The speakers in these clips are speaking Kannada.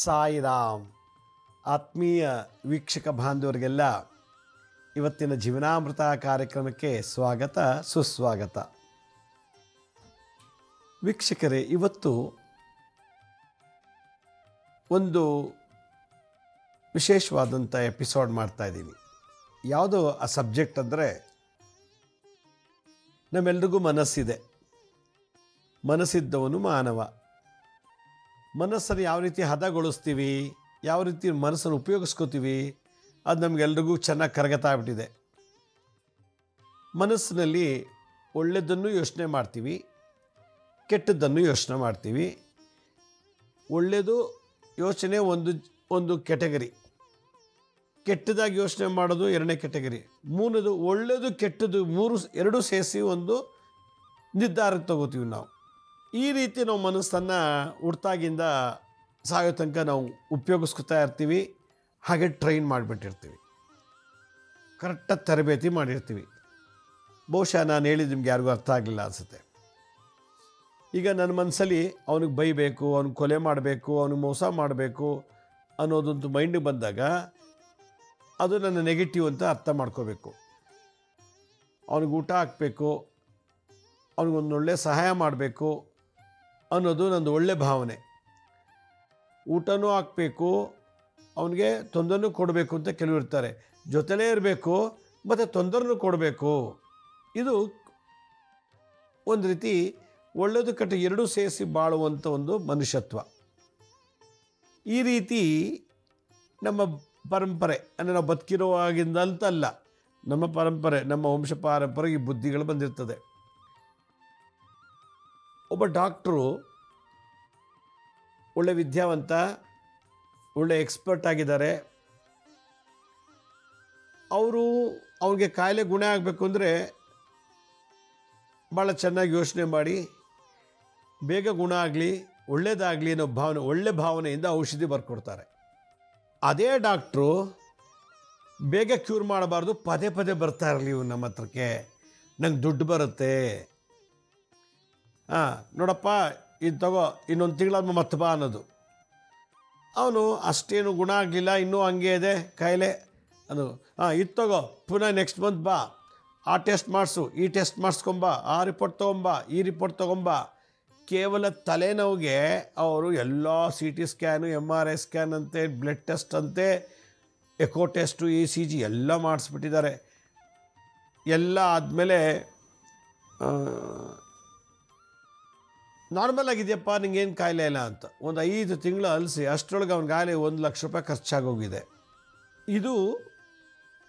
ಸಾಯಿರಾಮ್. ಆತ್ಮೀಯ ವೀಕ್ಷಕ ಬಾಂಧವರಿಗೆಲ್ಲ ಇವತ್ತಿನ ಜೀವನಾಮೃತ ಕಾರ್ಯಕ್ರಮಕ್ಕೆ ಸ್ವಾಗತ ಸುಸ್ವಾಗತ. ವೀಕ್ಷಕರೇ, ಇವತ್ತು ಒಂದು ವಿಶೇಷವಾದಂಥ ಎಪಿಸೋಡ್ ಮಾಡ್ತಾ ಇದ್ದೀನಿ. ಯಾವುದೋ ಆ ಸಬ್ಜೆಕ್ಟ್ ಅಂದರೆ, ನಮ್ಮೆಲ್ರಿಗೂ ಮನಸ್ಸಿದೆ, ಮನಸ್ಸಿದ್ದವನು ಮಾನವ. ಮನಸ್ಸನ್ನು ಯಾವ ರೀತಿ ಹದಗೊಳಿಸ್ತೀವಿ, ಯಾವ ರೀತಿ ಮನಸ್ಸನ್ನು ಉಪಯೋಗಿಸ್ಕೋತೀವಿ, ಅದು ನಮಗೆಲ್ರಿಗೂ ಚೆನ್ನಾಗಿ ಕರಗತ ಆಗ್ಬಿಟ್ಟಿದೆ. ಮನಸ್ಸಿನಲ್ಲಿ ಒಳ್ಳೆಯದನ್ನು ಯೋಚನೆ ಮಾಡ್ತೀವಿ, ಕೆಟ್ಟದ್ದನ್ನು ಯೋಚನೆ ಮಾಡ್ತೀವಿ. ಒಳ್ಳೆಯದು ಯೋಚನೆ ಒಂದು ಕೆಟಗರಿ, ಕೆಟ್ಟದಾಗಿ ಯೋಚನೆ ಮಾಡೋದು ಎರಡನೇ ಕೆಟಗರಿ, ಮೂರನೇದು ಒಳ್ಳೆಯದು ಕೆಟ್ಟದ್ದು, ಎರಡೂ ಸೇರಿಸಿ ಒಂದು ನಿರ್ಧಾರಕ್ಕೆ ತಗೋತೀವಿ ನಾವು. ಈ ರೀತಿ ನಾವು ಮನಸ್ಸನ್ನು ಹುಟ್ಟಾಗಿಂದ ಸಾಯೋ ತನಕ ನಾವು ಉಪಯೋಗಿಸ್ಕೊತಾ ಇರ್ತೀವಿ. ಹಾಗೆ ಟ್ರೈನ್ ಮಾಡಿಬಿಟ್ಟಿರ್ತೀವಿ, ಕರೆಕ್ಟಾಗಿ ತರಬೇತಿ ಮಾಡಿರ್ತೀವಿ. ಬಹುಶಃ ನಾನು ಹೇಳಿದ್ದು ನಿಮ್ಗೆ ಯಾರಿಗೂ ಅರ್ಥ ಆಗಲಿಲ್ಲ ಅನಿಸುತ್ತೆ. ಈಗ ನನ್ನ ಮನಸ್ಸಲ್ಲಿ ಅವನಿಗೆ ಬೈಬೇಕು, ಅವ್ನಿಗೆ ಕೊಲೆ ಮಾಡಬೇಕು, ಅವ್ನಿಗೆ ಮೋಸ ಮಾಡಬೇಕು ಅನ್ನೋದಂತೂ ಮೈಂಡಿಗೆ ಬಂದಾಗ ಅದು ನನ್ನ ನೆಗೆಟಿವ್ ಅಂತ ಅರ್ಥ ಮಾಡ್ಕೋಬೇಕು. ಅವನಿಗೆ ಊಟ ಹಾಕಬೇಕು, ಅವನಿಗೊಂದೊಳ್ಳೆ ಸಹಾಯ ಮಾಡಬೇಕು ಅನ್ನೋದು ನಂದು ಒಳ್ಳೆ ಭಾವನೆ. ಊಟನೂ ಹಾಕಬೇಕು, ಅವನಿಗೆ ತೊಂದರೆನೂ ಕೊಡಬೇಕು ಅಂತ ಕೆಲವರು ಇರ್ತಾರೆ. ಜೊತೆಲೇ ಇರಬೇಕು ಮತ್ತು ತೊಂದರೆನೂ ಕೊಡಬೇಕು. ಇದು ಒಂದು ರೀತಿ ಒಳ್ಳೆಯದು ಕೆಟ್ಟ ಎರಡೂ ಸೇರಿಸಿ ಬಾಳುವಂಥ ಒಂದು ಮನುಷ್ಯತ್ವ. ಈ ರೀತಿ ನಮ್ಮ ಪರಂಪರೆ ಅಂದರೆ ನಾವು ಬದುಕಿರುವಾಗಿಂದಂತಲ್ಲ, ನಮ್ಮ ಪರಂಪರೆ, ನಮ್ಮ ವಂಶ ಪಾರಂಪರೆಗೆ ಈ ಬುದ್ಧಿಗಳು ಬಂದಿರ್ತದೆ. ಒಬ್ಬ ಡಾಕ್ಟ್ರು ಒಳ್ಳೆ ವಿದ್ಯಾವಂತ, ಒಳ್ಳೆ ಎಕ್ಸ್ಪರ್ಟ್ ಆಗಿದ್ದಾರೆ. ಅವ್ರಿಗೆ ಕಾಯಿಲೆ ಗುಣ ಆಗಬೇಕು ಅಂದರೆ ಭಾಳ ಚೆನ್ನಾಗಿ ಯೋಚನೆ ಮಾಡಿ ಬೇಗ ಗುಣ ಆಗಲಿ, ಒಳ್ಳೆಯದಾಗಲಿ ಅನ್ನೋ ಒಳ್ಳೆ ಭಾವನೆಯಿಂದ ಔಷಧಿ ಬರ್ಕೊಡ್ತಾರೆ. ಅದೇ ಡಾಕ್ಟ್ರು ಬೇಗ ಕ್ಯೂರ್ ಮಾಡಬಾರ್ದು, ಪದೇ ಪದೇ ಬರ್ತಾ ಇರಲಿ ಇವು ನಮ್ಮ ಹತ್ರಕ್ಕೆ, ನಂಗೆ ದುಡ್ಡು ಬರುತ್ತೆ, ನೋಡಪ್ಪ ಇದು ತಗೋ, ಇನ್ನೊಂದು ತಿಂಗಳಾದ್ಮೇಲೆ ಮತ್ತೆ ಬಾ ಅನ್ನೋದು. ಅವನು ಅಷ್ಟೇನು ಗುಣ ಆಗಲಿಲ್ಲ, ಇನ್ನೂ ಹಂಗೆ ಇದೆ ಕಾಯಿಲೆ, ಅದು ಇದು ತಗೋ, ಪುನಃ ನೆಕ್ಸ್ಟ್ ಮಂತ್ ಬಾ, ಆ ಟೆಸ್ಟ್ ಮಾಡಿಸು, ಈ ಟೆಸ್ಟ್ ಮಾಡಿಸ್ಕೊಂಬ, ಆ ರಿಪೋರ್ಟ್ ತೊಗೊಂಬ, ಈ ರಿಪೋರ್ಟ್ ತೊಗೊಂಬ. ಕೇವಲ ತಲೆನೋವಿಗೆ ಅವರು ಎಲ್ಲ CT ಸ್ಕ್ಯಾನು, MRI ಸ್ಕ್ಯಾನ್ ಅಂತೆ, ಬ್ಲಡ್ ಟೆಸ್ಟ್ ಅಂತೆ, ಎಕೋ ಟೆಸ್ಟು, ECG ಎಲ್ಲ ಮಾಡಿಸ್ಬಿಟ್ಟಿದ್ದಾರೆ. ಎಲ್ಲ ಆದಮೇಲೆ ನಾರ್ಮಲ್ ಆಗಿದೆಯಪ್ಪ, ನಿಂಗೇನು ಕಾಯಿಲೆ ಇಲ್ಲ ಅಂತ ಒಂದು 5 ತಿಂಗಳು ಅಲಿಸಿ ಅಷ್ಟರೊಳಗೆ ಅವ್ನಿಗಾಗಲೇ ₹1,00,000 ಖರ್ಚಾಗೋಗಿದೆ. ಇದು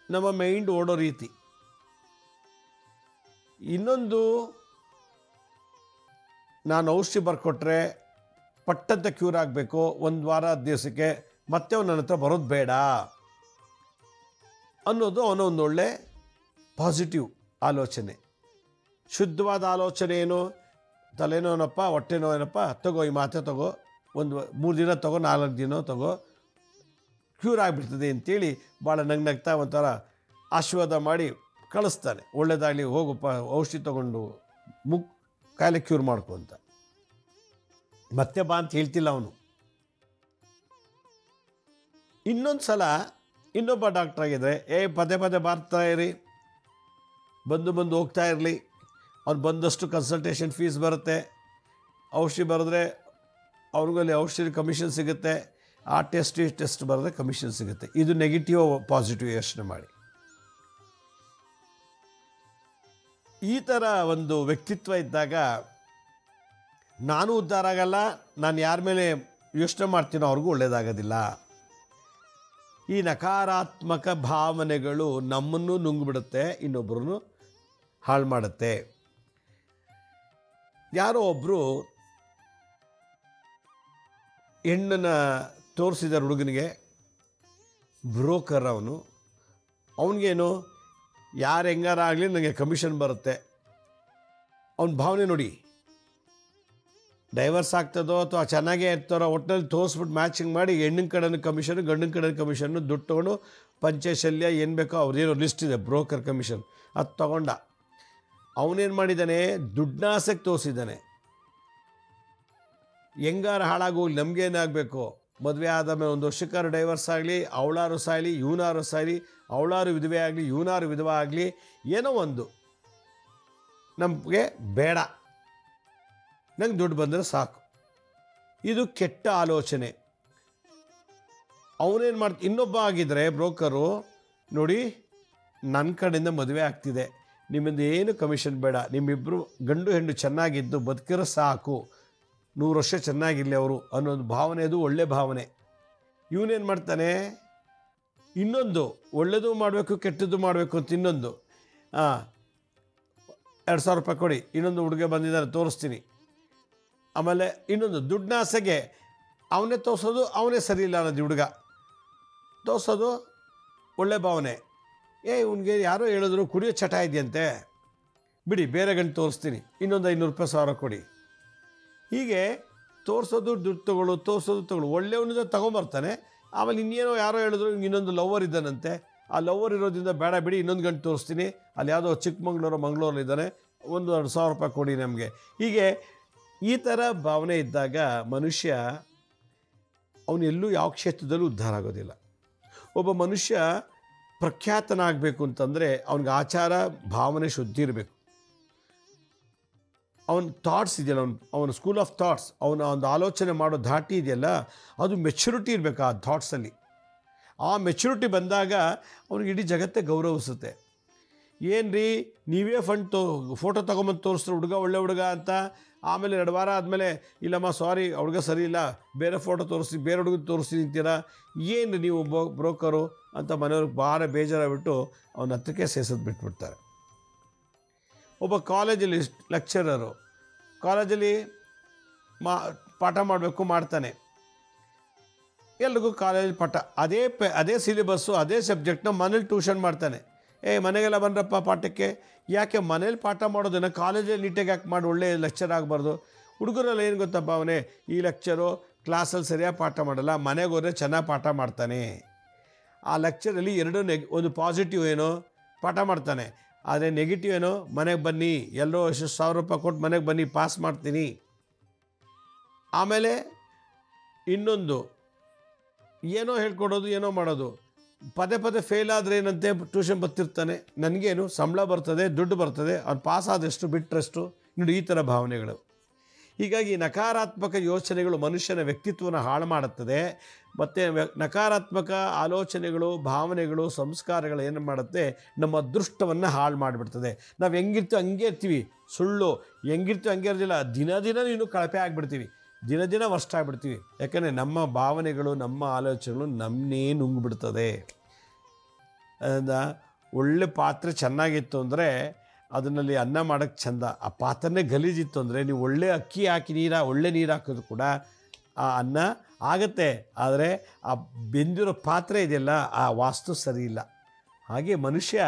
ನಮ್ಮ ಮೈಂಡ್ ಓಡೋ ರೀತಿ. ಇನ್ನೊಂದು, ನಾನು ಔಷಧಿ ಬರ್ಕೊಟ್ರೆ ಪಟ್ಟಂತ ಕ್ಯೂರ್ ಆಗಬೇಕು, 1 ವಾರ 10 ದಿವಸಕ್ಕೆ, ಮತ್ತೆ ಅವನು ನನ್ನ ಹತ್ರ ಬರೋದು ಬೇಡ ಅನ್ನೋದು ಅವನೊಂದೊಳ್ಳೆ ಪಾಸಿಟಿವ್ ಆಲೋಚನೆ. ಶುದ್ಧವಾದ ಆಲೋಚನೆ ಏನು? ತಲೆನೋನಪ್ಪ, ಹೊಟ್ಟೆ ನೋವೇನಪ್ಪ, ತಗೋ ಈ ಮಾತ್ರೆ ತಗೋ, 3 ದಿನ ತಗೋ, 4 ದಿನ ತಗೋ, ಕ್ಯೂರ್ ಆಗಿಬಿಡ್ತದೆ ಅಂತೇಳಿ ಭಾಳ ನಗ್ನಗ್ತಾ ಒಂಥರ ಆಶೀರ್ವಾದ ಮಾಡಿ ಕಳಿಸ್ತಾನೆ. ಒಳ್ಳೆಯದಾಗಲಿ, ಹೋಗಪ್ಪ ಔಷಧಿ ತೊಗೊಂಡು ಕಾಯಿಲೆ ಕ್ಯೂರ್ ಮಾಡ್ಕೊ ಅಂತ. ಮತ್ತೆ ಬಾ ಅಂತ ಹೇಳ್ತಿಲ್ಲ ಅವನು. ಇನ್ನೊಂದು ಸಲ ಇನ್ನೊಬ್ಬ ಡಾಕ್ಟ್ರ್ ಆಗಿದ್ರೆ, ಪದೇ ಪದೇ ಬರ್ತಾ ಇರಿ, ಬಂದು ಹೋಗ್ತಾ ಇರಲಿ, ಅವ್ನು ಬಂದಷ್ಟು ಕನ್ಸಲ್ಟೇಷನ್ ಫೀಸ್ ಬರುತ್ತೆ, ಔಷಧಿ ಬರೆದ್ರೆ ಅವ್ರಿಗಲ್ಲಿ ಔಷಧಿ ಕಮಿಷನ್ ಸಿಗುತ್ತೆ, ಆ ಟೆಸ್ಟ್ ಈ ಟೆಸ್ಟ್ ಬರೆದ್ರೆ ಕಮಿಷನ್ ಸಿಗುತ್ತೆ. ಇದು ನೆಗೆಟಿವ್ ಪಾಸಿಟಿವ್ ಯೋಚನೆ ಮಾಡಿ. ಈ ಥರ ಒಂದು ವ್ಯಕ್ತಿತ್ವ ಇದ್ದಾಗ ನಾನು ಉದ್ಧಾರ ಆಗಲ್ಲ, ನಾನು ಯಾರ ಮೇಲೆ ಯೋಚನೆ ಮಾಡ್ತೀನೋ ಅವ್ರಿಗೂ ಒಳ್ಳೆಯದಾಗೋದಿಲ್ಲ. ಈ ನಕಾರಾತ್ಮಕ ಭಾವನೆಗಳು ನಮ್ಮನ್ನು ನುಂಗಿಬಿಡುತ್ತೆ, ಇನ್ನೊಬ್ಬರನ್ನು ಹಾಳು ಮಾಡುತ್ತೆ. ಯಾರೋ ಒಬ್ಬರು ಹೆಣ್ಣನ್ನು ತೋರಿಸಿದ್ದಾರೆ ಹುಡುಗನಿಗೆ, ಬ್ರೋಕರ್ ಅವನಿಗೇನು, ಯಾರು ಹೆಂಗಾರ ಆಗಲಿ ನನಗೆ ಕಮಿಷನ್ ಬರುತ್ತೆ. ಅವನ ಭಾವನೆ ನೋಡಿ, ಡೈವರ್ಸ್ ಆಗ್ತದೋ ಅಥವಾ ಚೆನ್ನಾಗೇ ಇರ್ತಾರೋ, ಒಟ್ಟಿನಲ್ಲಿ ತೋರಿಸ್ಬಿಟ್ಟು ಮ್ಯಾಚಿಂಗ್ ಮಾಡಿ ಹೆಣ್ಣಿನ ಕಡೆನ ಕಮಿಷನ್, ಗಂಡಿನ ಕಡೆ ಕಮಿಷನ್ನು ದುಡ್ಡು ತೊಗೊಂಡು ಪಂಚಶಲ್ಯ ಏನು ಬೇಕೋ ಅವ್ರದ್ದೇನೋ ಲಿಸ್ಟ್ ಇದೆ, ಬ್ರೋಕರ್ ಕಮಿಷನ್, ಅದು ತೊಗೊಂಡ. ಅವನೇನು ಮಾಡಿದ್ದಾನೆ, ದುಡ್ಡಾಸಕ್ಕೆ ತೋರಿಸಿದ್ದಾನೆ. ಹೆಂಗಾರ ಹಾಳಾಗೋಗಿ ನಮಗೇನಾಗಬೇಕು, ಮದುವೆ ಆದಮೇಲೆ ಒಂದು ವರ್ಷಕ್ಕಾರು ಡೈವರ್ಸ್ ಆಗಲಿ, ಅವಳಾರು ಸಾಯಲಿ, ಇವನಾರು ಸಾಯಲಿ, ಅವಳಾರು ವಿಧವೆ ಆಗಲಿ, ಇವನಾರು ವಿಧವೆ ಆಗಲಿ, ಏನೋ ಒಂದು ನಮಗೆ ಬೇಡ, ನಂಗೆ ದುಡ್ಡು ಬಂದರೆ ಸಾಕು. ಇದು ಕೆಟ್ಟ ಆಲೋಚನೆ. ಅವನೇನು ಮಾಡ್ತ ಇನ್ನೊಬ್ಬ ಆಗಿದ್ದರೆ ಬ್ರೋಕರು, ನೋಡಿ ನನ್ನ ಕಡೆಯಿಂದ ಮದುವೆ ಆಗ್ತಿದೆ, ನಿಮ್ಮಿಂದ ಏನು ಕಮಿಷನ್ ಬೇಡ, ನಿಮ್ಮಿಬ್ಬರು ಗಂಡು ಹೆಣ್ಣು ಚೆನ್ನಾಗಿದ್ದು ಬದುಕಿರೋ ಸಾಕು, 100 ವರ್ಷ ಚೆನ್ನಾಗಿರಲಿ ಅವರು ಅನ್ನೋದು ಭಾವನೆ, ಅದು ಒಳ್ಳೆ ಭಾವನೆ. ಇವನೇನು ಮಾಡ್ತಾನೆ, ಇನ್ನೊಂದು ಒಳ್ಳೆಯದು ಮಾಡಬೇಕು ಕೆಟ್ಟದ್ದು ಮಾಡಬೇಕು ಅಂತ ಇನ್ನೊಂದು 2,000 ರೂಪಾಯಿ ಕೊಡಿ, ಇನ್ನೊಂದು ಹುಡುಗ ಬಂದಿದ್ದಾರೆ ತೋರಿಸ್ತೀನಿ. ಆಮೇಲೆ ಇನ್ನೊಂದು ದುಡ್ಡಿನ ಆಸೆಗೆ ಅವನೇ ತೋರಿಸೋದು, ಅವನೇ ಸರಿ ಇಲ್ಲ ಅನ್ನೋದು ಹುಡುಗ ತೋರಿಸೋದು ಒಳ್ಳೆ ಭಾವನೆ. ಇವನಿಗೆ ಯಾರೋ ಹೇಳಿದ್ರು ಕುಡಿಯೋ ಚಟ ಇದೆಯಂತೆ, ಬಿಡಿ ಬೇರೆ ಗಂಟು ತೋರಿಸ್ತೀನಿ, ಇನ್ನೊಂದು 500 ರೂಪಾಯಿ 1,000 ಕೊಡಿ. ಹೀಗೆ ತೋರಿಸೋದು ದುಡ್ಡು ತಗೊಳ್ಳೋದು ಒಳ್ಳೆಯವನಿಂದ ತೊಗೊಂಬರ್ತಾನೆ. ಆಮೇಲೆ ಇನ್ನೇನೋ ಯಾರೋ ಹೇಳಿದ್ರು ಇನ್ನೊಂದು ಲವರ್ ಇದ್ದಾನಂತೆ, ಆ ಲವರ್ ಇರೋದ್ರಿಂದ ಬೇಡ ಬಿಡಿ ಇನ್ನೊಂದು ಗಂಟು ತೋರಿಸ್ತೀನಿ, ಅಲ್ಲಿ ಯಾವುದೋ ಚಿಕ್ಕಮಂಗ್ಳೂರಲ್ಲಿ ಇದ್ದಾನೆ, ಒಂದು 2,000 ರೂಪಾಯಿ ಕೊಡಿ ನಮಗೆ. ಹೀಗೆ ಈ ಥರ ಭಾವನೆ ಇದ್ದಾಗ ಮನುಷ್ಯ ಅವನು ಎಲ್ಲೂ ಯಾವ ಕ್ಷೇತ್ರದಲ್ಲೂ ಉದ್ಧಾರ ಆಗೋದಿಲ್ಲ. ಒಬ್ಬ ಮನುಷ್ಯ ಪ್ರಖ್ಯಾತನಾಗಬೇಕು ಅಂತಂದರೆ ಅವನಿಗೆ ಆಚಾರ ಭಾವನೆ ಶುದ್ಧಿ ಇರಬೇಕು. ಅವನ ಥಾಟ್ಸ್ ಇದೆಯಲ್ಲ, ಅವನ ಸ್ಕೂಲ್ ಆಫ್ ಥಾಟ್ಸ್, ಅವನ ಒಂದು ಆಲೋಚನೆ ಮಾಡೋ ಧಾಟಿ ಇದೆಯಲ್ಲ, ಅದು ಮೆಚ್ಯೂರಿಟಿ ಇರಬೇಕು ಆ ಥಾಟ್ಸಲ್ಲಿ. ಆ ಮೆಚ್ಯೂರಿಟಿ ಬಂದಾಗ ಅವ್ನಿಗೆ ಇಡೀ ಜಗತ್ತೇ ಗೌರವಿಸುತ್ತೆ. ಏನು ರೀ ನೀವೇ ಫೋಟೋ ತೊಗೊಂಬಂದು ತೋರಿಸಿದ್ರು ಹುಡುಗ ಒಳ್ಳೆ ಹುಡುಗ ಅಂತ, ಆಮೇಲೆ 2 ವಾರ ಆದಮೇಲೆ ಇಲ್ಲಮ್ಮ ಸಾರಿ ಹುಡುಗ ಸರಿ ಇಲ್ಲ, ಬೇರೆ ಫೋಟೋ ತೋರಿಸಿ ಬೇರೆ ಹುಡುಗ ತೋರಿಸಿ ನಿಂತೀರಾ, ಏನು ನೀವು ಬ್ರೋಕರು ಅಂತ ಮನೆಯವ್ರಿಗೆ ಭಾಳ ಬೇಜಾರಾಗ್ಬಿಟ್ಟು ಅವನ ಹತ್ರಕ್ಕೆ ಸೇರಿಸೋದು ಬಿಟ್ಬಿಡ್ತಾರೆ. ಒಬ್ಬ ಕಾಲೇಜಲ್ಲಿ ಲೆಕ್ಚರರು ಕಾಲೇಜಲ್ಲಿ ಪಾಠ ಮಾಡಬೇಕು, ಮಾಡ್ತಾನೆ. ಎಲ್ರಿಗೂ ಕಾಲೇಜ್ ಪಾಠ ಅದೇ ಸಿಲೆಬಸ್ಸು ಅದೇ ಸಬ್ಜೆಕ್ಟ್ನ ಮನೇಲಿ ಟ್ಯೂಷನ್ ಮಾಡ್ತಾನೆ. ಮನೆಗೆಲ್ಲ ಬಂದ್ರಪ್ಪ ಪಾಠಕ್ಕೆ, ಯಾಕೆ ಮನೇಲಿ ಪಾಠ ಮಾಡೋದನ್ನು ಕಾಲೇಜಲ್ಲಿ ನೀಟಾಗಿ ಯಾಕೆ ಮಾಡಿ ಒಳ್ಳೆ ಲೆಕ್ಚರ್ ಆಗಬಾರ್ದು? ಹುಡುಗರೆಲ್ಲ ಏನು ಗೊತ್ತಪ್ಪ, ಅವನೇ ಈ ಲೆಕ್ಚರು ಕ್ಲಾಸಲ್ಲಿ ಸರಿಯಾಗಿ ಪಾಠ ಮಾಡಲ್ಲ, ಮನೆಗೆ ಹೋದರೆ ಚೆನ್ನಾಗಿ ಪಾಠ ಮಾಡ್ತಾನೆ. ಆ ಲೆಕ್ಚರಲ್ಲಿ ಒಂದು ಪಾಸಿಟಿವ್ ಏನೋ ಪಾಠ ಮಾಡ್ತಾನೆ, ಆದರೆ ನೆಗೆಟಿವ್ ಏನೋ ಮನೆಗೆ ಬನ್ನಿ ಎಲ್ಲರೂ 1,000 ರೂಪಾಯಿ ಕೊಟ್ಟು ಮನೆಗೆ ಬನ್ನಿ ಪಾಸ್ ಮಾಡ್ತೀನಿ. ಆಮೇಲೆ ಇನ್ನೊಂದು ಏನೋ ಹೇಳ್ಕೊಡೋದು, ಏನೋ ಮಾಡೋದು, ಪದೇ ಫೇಲ್ ಆದರೆ ಏನಂತೆ ಟ್ಯೂಷನ್ ಬರ್ತಿರ್ತಾನೆ, ನನಗೇನು ಸಂಬಳ ಬರ್ತದೆ, ದುಡ್ಡು ಬರ್ತದೆ, ಅವ್ನು ಪಾಸ್ ಆದಷ್ಟು ಬಿಟ್ಟರಷ್ಟು. ನೋಡಿ ಈ ಥರ ಭಾವನೆಗಳು. ಹೀಗಾಗಿ ನಕಾರಾತ್ಮಕ ಯೋಚನೆಗಳು ಮನುಷ್ಯನ ವ್ಯಕ್ತಿತ್ವನ ಹಾಳು ಮಾಡುತ್ತದೆ. ಮತ್ತು ನಕಾರಾತ್ಮಕ ಆಲೋಚನೆಗಳು, ಭಾವನೆಗಳು, ಸಂಸ್ಕಾರಗಳು ಏನು ಮಾಡುತ್ತೆ, ನಮ್ಮ ಅದೃಷ್ಟವನ್ನು ಹಾಳು ಮಾಡಿಬಿಡ್ತದೆ. ನಾವು ಹೆಂಗಿರ್ತೀವಿ ಹಂಗೆ ಇರ್ತೀವಿ, ಸುಳ್ಳು, ಹೆಂಗಿರ್ತೀವಿ ಹಂಗೆ ಇರೋದಿಲ್ಲ, ದಿನ ನೀನು ಕಳಪೆ ಆಗಿಬಿಡ್ತೀವಿ, ದಿನ ವರ್ಷ ಆಗಿಬಿಡ್ತೀವಿ. ಯಾಕಂದರೆ ನಮ್ಮ ಭಾವನೆಗಳು, ನಮ್ಮ ಆಲೋಚನೆಗಳು ನಮ್ಮನ್ನೇ ನುಂಗ್ಬಿಡ್ತದೆ. ಅದರಿಂದ ಒಳ್ಳೆ ಪಾತ್ರೆ ಚೆನ್ನಾಗಿತ್ತು ಅಂದರೆ ಅದರಲ್ಲಿ ಅನ್ನ ಮಾಡೋಕ್ಕೆ ಚೆಂದ, ಆ ಪಾತ್ರೆನೇ ಗಲೀಜಿತ್ತು ಅಂದರೆ ನೀವು ಒಳ್ಳೆ ಅಕ್ಕಿ ಹಾಕಿ ಒಳ್ಳೆ ನೀರು ಹಾಕಿದ್ರು ಕೂಡ ಆ ಅನ್ನ ಆಗುತ್ತೆ, ಆದರೆ ಆ ಬೆಂದಿರೋ ಪಾತ್ರೆ ಇದೆಯಲ್ಲ ಆ ವಾಸ್ತು ಸರಿ ಇಲ್ಲ. ಹಾಗೆ ಮನುಷ್ಯ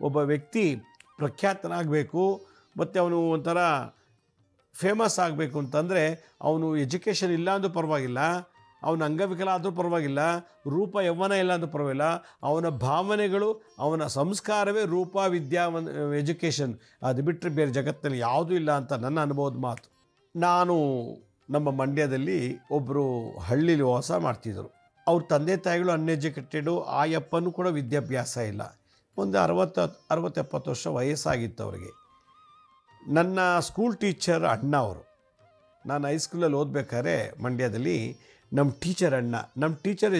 ಒಬ್ಬ ವ್ಯಕ್ತಿ ಪ್ರಖ್ಯಾತನಾಗಬೇಕು ಮತ್ತು ಅವನು ಒಂಥರ ಫೇಮಸ್ ಆಗಬೇಕು ಅಂತಂದರೆ ಅವನು ಎಜುಕೇಷನ್ ಇಲ್ಲ ಅಂದರೂ ಪರವಾಗಿಲ್ಲ, ಅವನ ಅಂಗವಿಕಲ ಆದರೂ ಪರವಾಗಿಲ್ಲ, ರೂಪ ಯೌವನ ಇಲ್ಲ ಅಂದರೂ ಪರವಾಗಿಲ್ಲ, ಅವನ ಭಾವನೆಗಳು, ಅವನ ಸಂಸ್ಕಾರವೇ ರೂಪ, ವಿದ್ಯಾ, ಎಜುಕೇಷನ್, ಅದು ಬಿಟ್ಟರೆ ಬೇರೆ ಜಗತ್ತಿನಲ್ಲಿ ಯಾವುದೂ ಇಲ್ಲ ಅಂತ ನನ್ನ ಅನುಭವದ ಮಾತು. ನಾನು ನಮ್ಮ ಮಂಡ್ಯದಲ್ಲಿ ಒಬ್ಬರು ಹಳ್ಳಿಲಿ ವಾಸ ಮಾಡ್ತಿದ್ದರು. ಅವ್ರ ತಂದೆ ತಾಯಿಗಳು ಅನ್ಎಜುಕೇಟೆಡು, ಆ ಯಪ್ಪನೂ ಕೂಡ ವಿದ್ಯಾಭ್ಯಾಸ ಇಲ್ಲ. ಒಂದು 60-70 ವರ್ಷ ವಯಸ್ಸಾಗಿತ್ತು ಅವರಿಗೆ. ನನ್ನ ಸ್ಕೂಲ್ ಟೀಚರ್ ಅಣ್ಣ ಅವರು. ನಾನು ಹೈಸ್ಕೂಲಲ್ಲಿ ಓದಬೇಕಾದ್ರೆ ಮಂಡ್ಯದಲ್ಲಿ ನಮ್ಮ ಟೀಚರ್ ಅಣ್ಣ, ನಮ್ಮ ಟೀಚರ್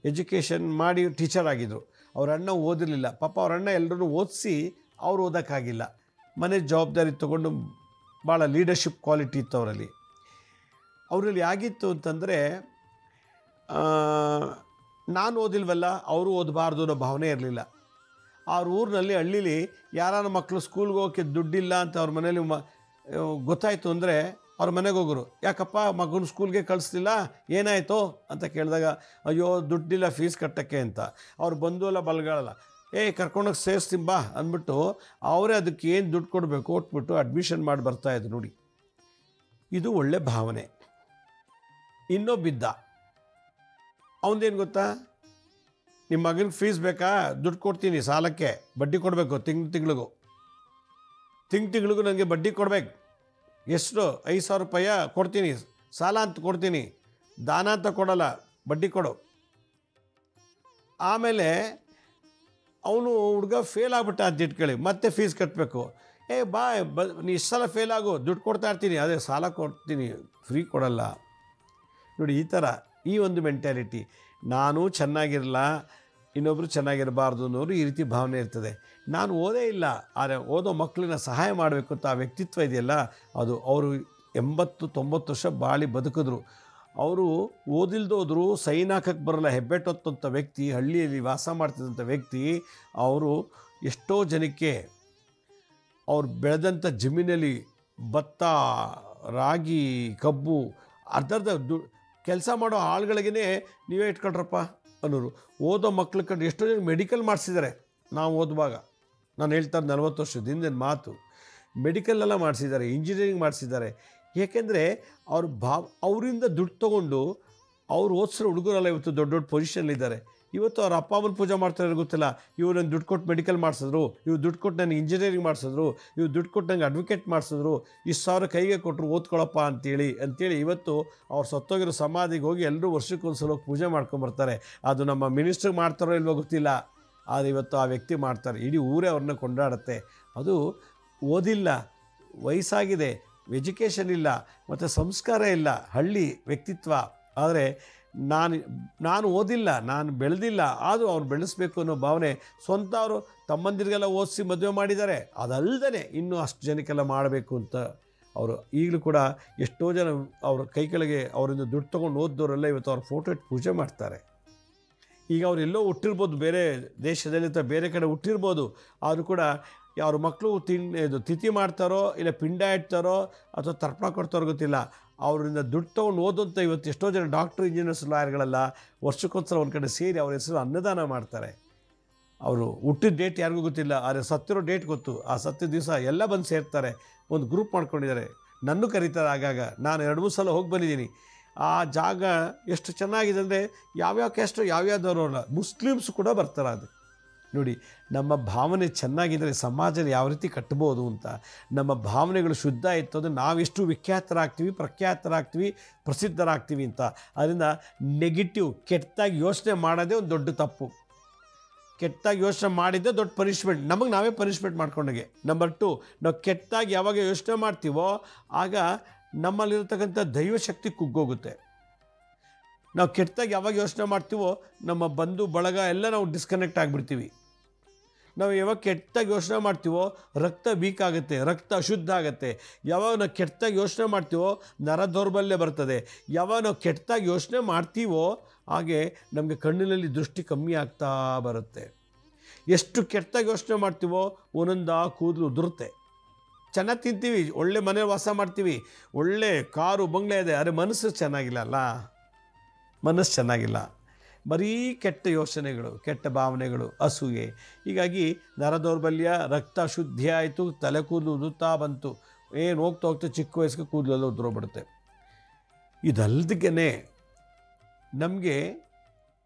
ಎಜುಕೇಷನ್ ಮಾಡಿ ಟೀಚರ್ ಆಗಿದ್ದರು. ಅವ್ರ ಅಣ್ಣ ಓದಿರಲಿಲ್ಲ. ಪಾಪ ಅವ್ರ ಅಣ್ಣ ಎಲ್ಲರೂ ಓದಿಸಿ ಅವ್ರು ಓದೋಕ್ಕಾಗಿಲ್ಲ. ಮನೆ ಜವಾಬ್ದಾರಿ ತೊಗೊಂಡು ಭಾಳ ಲೀಡರ್ಶಿಪ್ ಕ್ವಾಲಿಟಿ ಇತ್ತು ಅವರಲ್ಲಿ. ಆಗಿತ್ತು ಅಂತಂದರೆ ನಾನು ಓದಿಲ್ವಲ್ಲ ಅವರು ಓದಬಾರ್ದು ಅನ್ನೋ ಭಾವನೆ ಇರಲಿಲ್ಲ. ಅವ್ರ ಊರಿನಲ್ಲಿ ಹಳ್ಳೀಲಿ ಯಾರ ಮಕ್ಕಳು ಸ್ಕೂಲ್ಗೆ ಹೋಗೋಕ್ಕೆ ದುಡ್ಡಿಲ್ಲ ಅಂತ ಅವ್ರ ಮನೇಲಿ ಗೊತ್ತಾಯಿತು ಅಂದರೆ ಅವ್ರ ಮನೆಗೆ ಹೋಗೋರು, ಯಾಕಪ್ಪ ಮಗನ ಸ್ಕೂಲ್ಗೆ ಕಳಿಸ್ಲಿಲ್ಲ, ಏನಾಯಿತು ಅಂತ ಕೇಳಿದಾಗ, ಅಯ್ಯೋ ದುಡ್ಡಿಲ್ಲ ಫೀಸ್ ಕಟ್ಟೋಕ್ಕೆ ಅಂತ. ಅವ್ರು ಬಂದು ಎಲ್ಲ ಬಲ್ಗಳಲ್ಲ, ಕರ್ಕೊಂಡೋಗಿ ಸೇರಿಸ್ತೀನಿ ಬಾ ಅಂದ್ಬಿಟ್ಟು ಅವರೇ ಅದಕ್ಕೆ ಏನು ದುಡ್ಡು ಕೊಡಬೇಕು ಕೊಟ್ಬಿಟ್ಟು ಅಡ್ಮಿಷನ್ ಮಾಡಿ ಬರ್ತಾಯಿದ್ರು. ನೋಡಿ, ಇದು ಒಳ್ಳೆ ಭಾವನೆ. ಇನ್ನೊಬ್ಬಿದ್ದ, ಅವನದೇನು ಗೊತ್ತಾ, ನಿಮ್ಮ ಮಗನಿಗೆ ಫೀಸ್ ಬೇಕಾ, ದುಡ್ಡು ಕೊಡ್ತೀನಿ, ಸಾಲಕ್ಕೆ ಬಡ್ಡಿ ಕೊಡಬೇಕು, ತಿಂಗಳಿಗೂ ನನಗೆ ಬಡ್ಡಿ ಕೊಡಬೇಕು, ಎಷ್ಟು 5,000 ರೂಪಾಯಿ ಕೊಡ್ತೀನಿ, ಸಾಲ ಅಂತ ಕೊಡ್ತೀನಿ, ದಾನ ಅಂತ ಕೊಡೋಲ್ಲ, ಬಡ್ಡಿ ಕೊಡು. ಆಮೇಲೆ ಅವನು ಹುಡುಗ ಫೇಲ್ ಆಗ್ಬಿಟ್ಟ ಅಂತ ಇಟ್ಕೊಳ್ಳಿ, ಮತ್ತೆ ಫೀಸ್ ಕಟ್ಟಬೇಕು. ನೀ ಇಷ್ಟು ಸಲ ಫೇಲ್ ಆಗು, ದುಡ್ಡು ಕೊಡ್ತಾ ಇರ್ತೀನಿ, ಅದೇ ಸಾಲ ಕೊಡ್ತೀನಿ, ಫ್ರೀ ಕೊಡಲ್ಲ. ನೋಡಿ, ಈ ಒಂದು ಮೆಂಟ್ಯಾಲಿಟಿ, ನಾನು ಚೆನ್ನಾಗಿರಲ್ಲ, ಇನ್ನೊಬ್ಬರು ಚೆನ್ನಾಗಿರಬಾರ್ದು ಅನ್ನೋರು ಈ ರೀತಿ ಭಾವನೆ ಇರ್ತದೆ. ನಾನು ಓದೇ ಇಲ್ಲ, ಆದರೆ ಓದೋ ಮಕ್ಕಳನ್ನ ಸಹಾಯ ಮಾಡಬೇಕು ಅಂತ ಆ ವ್ಯಕ್ತಿತ್ವ ಇದೆಯಲ್ಲ, ಅದು ಅವರು 80-90 ವರ್ಷ ಬಾಳಿ ಬದುಕಿದ್ರು. ಅವರು ಓದಿಲ್ದೋದ್ರು, ಸೈನ್ ಹಾಕಕ್ಕೆ ಬರೋಲ್ಲ, ಹೆಬ್ಬೆಟ್ಟೊತ್ತಂಥ ವ್ಯಕ್ತಿ, ಹಳ್ಳಿಯಲ್ಲಿ ವಾಸ ಮಾಡ್ತಿದ್ದಂಥ ವ್ಯಕ್ತಿ, ಅವರು ಎಷ್ಟೋ ಜನಕ್ಕೆ ಅವ್ರು ಬೆಳೆದಂಥ ಜಮೀನಲ್ಲಿ ಭತ್ತ, ರಾಗಿ, ಕಬ್ಬು ಅರ್ಧರ್ಧ ಕೆಲಸ ಮಾಡೋ ಆಳುಗಳಿಗೇ ನೀವೇ ಇಟ್ಕೊಳ್ರಪ್ಪ ಅನ್ನೋರು. ಓದೋ ಮಕ್ಳು ಕಂಡು ಎಷ್ಟೋ ಜನ ಮೆಡಿಕಲ್ ಮಾಡಿಸಿದ್ದಾರೆ. ನಾವು ಓದುವಾಗ, ನಾನು ಹೇಳ್ತಾರೆ 40 ವರ್ಷದ ಮಾತು, ಮೆಡಿಕಲ್ಲೆಲ್ಲ ಮಾಡಿಸಿದ್ದಾರೆ, ಇಂಜಿನಿಯರಿಂಗ್ ಮಾಡಿಸಿದ್ದಾರೆ. ಏಕೆಂದರೆ ಅವರಿಂದ ದುಡ್ಡು ತೊಗೊಂಡು ಅವ್ರು ಓದಿಸಿರೋ ಹುಡುಗರೆಲ್ಲ ಇವತ್ತು ದೊಡ್ಡ ದೊಡ್ಡ ಪೊಸಿಷನ್ಲಿದ್ದಾರೆ. ಇವತ್ತು ಅವ್ರ ಅಪ್ಪ ಅಮ್ಮನ ಪೂಜೆ ಮಾಡ್ತಾರೆ ಗೊತ್ತಿಲ್ಲ. ಇವ್ರು ನನಗೆ ದುಡ್ಡು ಕೊಟ್ಟು ಮೆಡಿಕಲ್ ಮಾಡಿಸಿದ್ರು, ಇವ್ರು ದುಡ್ಡು ಕೊಟ್ಟು ನನಗೆ ಇಂಜಿನಿಯರಿಂಗ್ ಮಾಡಿಸಿದ್ರು, ಇವ್ರು ದುಡ್ಡು ಕೊಟ್ಟು ನನಗೆ ಅಡ್ವೊಕೇಟ್ ಮಾಡಿಸಿದ್ರು, ಇಷ್ಟು ಸಾವಿರ ಕೈಗೆ ಕೊಟ್ಟರು ಓದ್ಕೊಳಪ್ಪ ಅಂತೇಳಿ ಇವತ್ತು ಅವ್ರು ಸತ್ತೋಗಿರೋ ಸಮಾಧಿಗೆ ಹೋಗಿ ಎಲ್ಲರೂ ವರ್ಷಕ್ಕೊಂದ್ಸಲ ಹೋಗಿ ಪೂಜೆ ಮಾಡ್ಕೊಂಬರ್ತಾರೆ. ಅದು ನಮ್ಮ ಮಿನಿಸ್ಟ್ರಿಗೆ ಮಾಡ್ತಾರೋ ಇಲ್ವೋ ಗೊತ್ತಿಲ್ಲ, ಆದರೆ ಇವತ್ತು ಆ ವ್ಯಕ್ತಿ ಮಾಡ್ತಾರೆ. ಇಡೀ ಊರೇ ಅವ್ರನ್ನ ಕೊಂಡಾಡುತ್ತೆ. ಅದು ಓದಿಲ್ಲ, ವಯಸ್ಸಾಗಿದೆ, ಎಜುಕೇಷನ್ ಇಲ್ಲ, ಮತ್ತು ಸಂಸ್ಕಾರ ಇಲ್ಲ, ಹಳ್ಳಿ ವ್ಯಕ್ತಿತ್ವ. ಆದರೆ ನಾನು ಓದಿಲ್ಲ, ನಾನು ಬೆಳೆದಿಲ್ಲ, ಆದರೂ ಅವ್ರು ಬೆಳೆಸಬೇಕು ಅನ್ನೋ ಭಾವನೆ. ಸ್ವಂತ ಅವರು ತಮ್ಮಂದಿರಿಗೆಲ್ಲ ಓದಿಸಿ ಮದುವೆ ಮಾಡಿದ್ದಾರೆ, ಅದಲ್ಲದೆ ಇನ್ನೂ ಅಷ್ಟು ಜನಕ್ಕೆಲ್ಲ ಮಾಡಬೇಕು ಅಂತ ಅವರು ಈಗಲೂ ಕೂಡ ಎಷ್ಟೋ ಜನ ಅವ್ರ ಕೈ ಕೆಳಗೆ ಅವರಿಂದ ದುಡ್ಡು ತೊಗೊಂಡು ಓದ್ದವರೆಲ್ಲ ಇವತ್ತು ಅವ್ರ ಫೋಟೋ ಇಟ್ಟು ಪೂಜೆ ಮಾಡ್ತಾರೆ. ಈಗ ಅವರೆಲ್ಲೋ ಹುಟ್ಟಿರ್ಬೋದು, ಬೇರೆ ದೇಶದಲ್ಲಿ ಅಥವಾ ಬೇರೆ ಕಡೆ ಹುಟ್ಟಿರ್ಬೋದು, ಆದರೂ ಕೂಡ ಅವ್ರ ಮಕ್ಕಳು ತಿಥಿ ಮಾಡ್ತಾರೋ ಇಲ್ಲ ಪಿಂಡ ಇಡ್ತಾರೋ ಅಥವಾ ತರ್ಪಣ ಕೊಡ್ತಾರೋ ಗೊತ್ತಿಲ್ಲ, ಅವರಿಂದ ದುಡ್ಡು ತೊಗೊಂಡು ಓದಂತ ಇವತ್ತು ಎಷ್ಟೋ ಜನ ಡಾಕ್ಟ್ರು, ಇಂಜಿನಿಯರ್ಸ್, ಲಾಯರ್ಗಳೆಲ್ಲ ವರ್ಷಕ್ಕೊಂದ್ಸಲ ಒಂದು ಕಡೆ ಸೇರಿ ಅವ್ರ ಹೆಸರು ಅನ್ನದಾನ ಮಾಡ್ತಾರೆ. ಅವರು ಹುಟ್ಟಿದ ಡೇಟ್ ಯಾರಿಗೂ ಗೊತ್ತಿಲ್ಲ, ಆದರೆ ಸತ್ತಿರೋ ಡೇಟ್ ಗೊತ್ತು. ಆ ಸತ್ತಿದ ದಿವಸ ಎಲ್ಲ ಬಂದು ಸೇರ್ತಾರೆ, ಒಂದು ಗ್ರೂಪ್ ಮಾಡ್ಕೊಂಡಿದ್ದಾರೆ. ನನ್ನೂ ಕರೀತಾರೆ ಆಗಾಗ, ನಾನು 2-3 ಸಲ ಹೋಗಿ ಬಂದಿದ್ದೀನಿ. ಆ ಜಾಗ ಎಷ್ಟು ಚೆನ್ನಾಗಿದೆ ಅಂದರೆ ಯಾವ್ಯಾವ ಕ್ಯಾಸ್ಟು ಯಾವ್ಯಾವ್ದವರು ಅಲ್ಲ, ಮುಸ್ಲಿಮ್ಸ್ ಕೂಡ ಬರ್ತಾರೆ. ಅದು ನೋಡಿ, ನಮ್ಮ ಭಾವನೆ ಚೆನ್ನಾಗಿದ್ದರೆ ಸಮಾಜದಲ್ಲಿ ಯಾವ ರೀತಿ ಕಟ್ಬೋದು ಅಂತ. ನಮ್ಮ ಭಾವನೆಗಳು ಶುದ್ಧ ಇತ್ತು ಅಂದರೆ ನಾವೆಷ್ಟು ವಿಖ್ಯಾತರಾಗ್ತೀವಿ, ಪ್ರಖ್ಯಾತರಾಗ್ತೀವಿ, ಪ್ರಸಿದ್ಧರಾಗ್ತೀವಿ ಅಂತ. ಅದರಿಂದ ನೆಗೆಟಿವ್, ಕೆಟ್ಟದಾಗಿ ಯೋಚನೆ ಮಾಡೋದೇ ಒಂದು ದೊಡ್ಡ ತಪ್ಪು. ಕೆಟ್ಟದಾಗಿ ಯೋಚನೆ ಮಾಡಿದ್ದೇ ದೊಡ್ಡ ಪನಿಷ್ಮೆಂಟ್, ನಮಗೆ ನಾವೇ ಪನಿಷ್ಮೆಂಟ್ ಮಾಡ್ಕೊಂಡಾಗೆ. ನಂಬರ್ 2, ನಾವು ಕೆಟ್ಟದಾಗಿ ಯಾವಾಗ ಯೋಚನೆ ಮಾಡ್ತೀವೋ ಆಗ ನಮ್ಮಲ್ಲಿರತಕ್ಕಂಥ ದೈವಶಕ್ತಿ ಕುಗ್ಗೋಗುತ್ತೆ. ನಾವು ಕೆಟ್ಟದಾಗಿ ಯಾವಾಗ ಯೋಚನೆ ಮಾಡ್ತೀವೋ ನಮ್ಮ ಬಂಧು ಬಳಗ ಎಲ್ಲ ನಾವು ಡಿಸ್ಕನೆಕ್ಟ್ ಆಗಿಬಿಡ್ತೀವಿ. ನಾವು ಯಾವಾಗ ಕೆಟ್ಟದಾಗಿ ಯೋಚನೆ ಮಾಡ್ತೀವೋ ರಕ್ತ ವೀಕ್ ಆಗುತ್ತೆ, ರಕ್ತ ಅಶುದ್ಧ ಆಗುತ್ತೆ. ಯಾವಾಗ ನಾವು ಕೆಟ್ಟದಾಗಿ ಯೋಚನೆ ಮಾಡ್ತೀವೋ ನರ ದೌರ್ಬಲ್ಯ ಬರ್ತದೆ. ಯಾವಾಗ ನಾವು ಕೆಟ್ಟದಾಗಿ ಯೋಚನೆ ಮಾಡ್ತೀವೋ ಹಾಗೆ ನಮಗೆ ಕಣ್ಣಿನಲ್ಲಿ ದೃಷ್ಟಿ ಕಮ್ಮಿ ಆಗ್ತಾ ಬರುತ್ತೆ. ಎಷ್ಟು ಕೆಟ್ಟದಾಗಿ ಯೋಚನೆ ಮಾಡ್ತೀವೋ ಒಂದೊಂದು ಕೂದಲು ಉದುರುತ್ತೆ. ಚೆನ್ನಾಗಿ ತಿಂತೀವಿ, ಒಳ್ಳೆ ಮನೆ ವಾಸ ಮಾಡ್ತೀವಿ, ಒಳ್ಳೆ ಕಾರು ಬಂಗ್ಲೆ ಇದೆ, ಆದರೆ ಮನಸ್ಸು ಚೆನ್ನಾಗಿಲ್ಲಲ್ಲ, ಮನಸ್ಸು ಚೆನ್ನಾಗಿಲ್ಲ. ಬರೀ ಕೆಟ್ಟ ಯೋಚನೆಗಳು, ಕೆಟ್ಟ ಭಾವನೆಗಳು, ಅಸೂಯೆ. ಹೀಗಾಗಿ ನರ ದೌರ್ಬಲ್ಯ, ರಕ್ತ ಶುದ್ಧಿ ಆಯಿತು, ತಲೆ ಕೂದಲು ಉದುತ್ತಾ ಬಂತು. ಏನು ಹೋಗ್ತಾ ಹೋಗ್ತಾ ಚಿಕ್ಕ ವಯಸ್ಸಿಗೆ ಕೂದಲೆಲ್ಲ ಉದುರೋಗ್ಬಿಡುತ್ತೆ. ಇದಲ್ದಕ್ಕೇ ನಮಗೆ